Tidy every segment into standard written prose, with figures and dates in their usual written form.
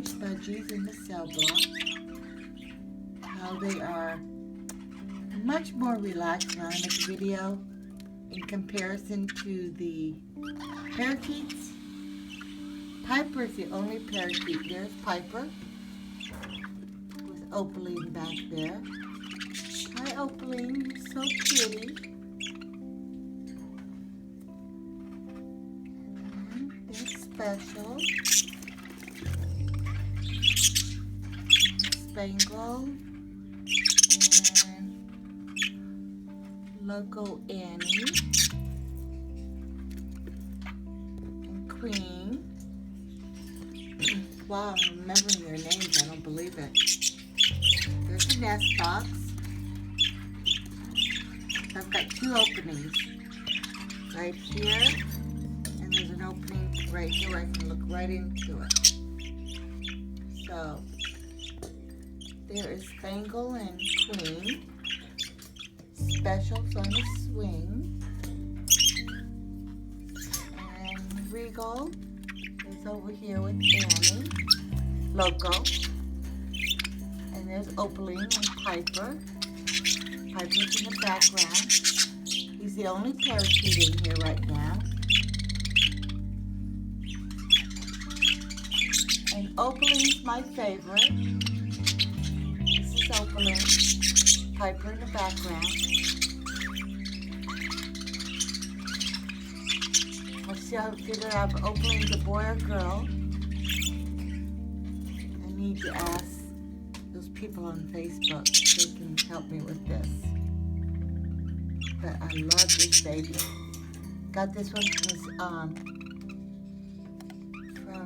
English Budgies in the cell block. How they are much more relaxed when I make a video in comparison to the parakeets. Piper is the only parakeet. There's Piper with Opaline back there. Hi Opaline, you're so pretty. And there's Special. Spangle. And Loco Annie. And Queen. Wow, I'm remembering their names. I don't believe it. There's a nest box. I've got two openings. Right here. And there's an opening right here where I can look right into it. So, there is Spangle and Queen. Special's on the swing. And Regal is over here with Annie. Loco. And there's Opaline and Piper. Piper's in the background. He's the only parakeet in here right now. And Opaline's my favorite. This is Opaline. Piper in the background. I'll see how to figure out if Opaline's a boy or girl. I need to ask those people on Facebook if they can help me with this. But I love this baby. Got this one from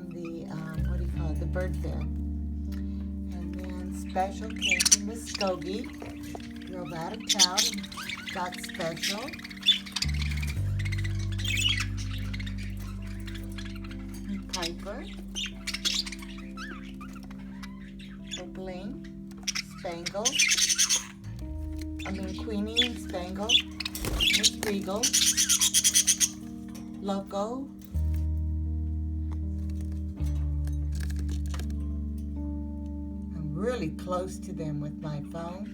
the what do you call it? The bird fair. And then Special came from Muskogee. Drove out of town and got Special. And Piper. Opaline. Spangle. Queenie and Spangle. Miss Regal. Loco. I'm really close to them with my phone.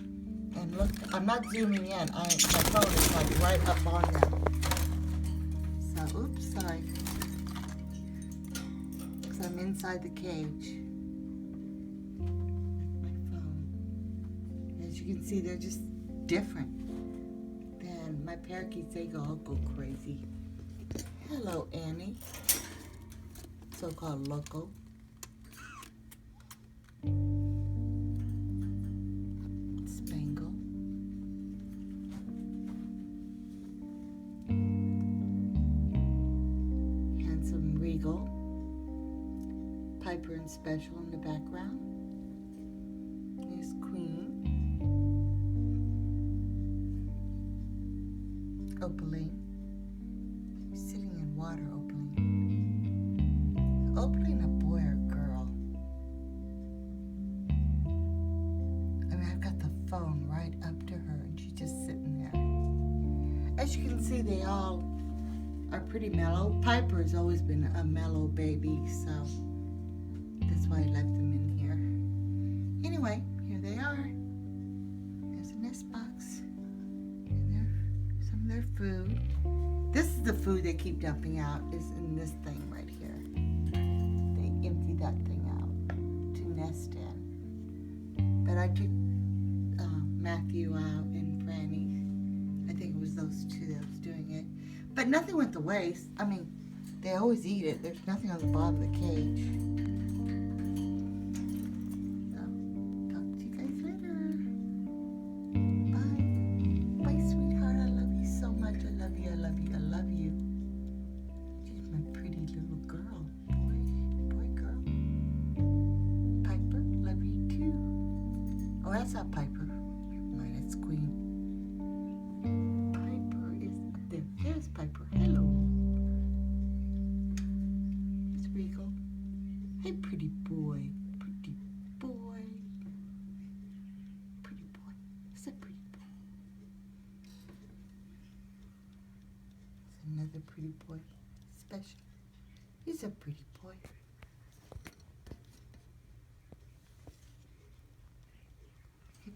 And look, I'm not zooming in. My phone is like right up on them. So, oops, sorry. Because I'm inside the cage. My phone. As you can see, they're just different. Then my parakeets, they all go crazy. Hello, Annie. So-called Loco. Spangle. Handsome Regal. Piper and Special in the background. There's Queen. Opaline. You're sitting in water, Opaline. Opaline a boy or girl? I've got the phone right up to her and she's just sitting there. As you can see, they all are pretty mellow. Piper's always been a mellow baby, so that's why I left them in here. Anyway, here they are. There's a nest box. Their food. This is the food they keep dumping out, is in this thing right here. They empty that thing out to nest in. But I took Matthew out and Franny. I think it was those two that was doing it. But nothing went to waste. They always eat it. There's nothing on the bottom of the cage. That's not Piper. Mine, that's Queen. Piper is up there. There's Piper. Hello. It's Regal. Hey, pretty boy. Pretty boy. Pretty boy. It's a pretty boy. It's another pretty boy. Special. He's a pretty boy.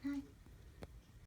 Okay.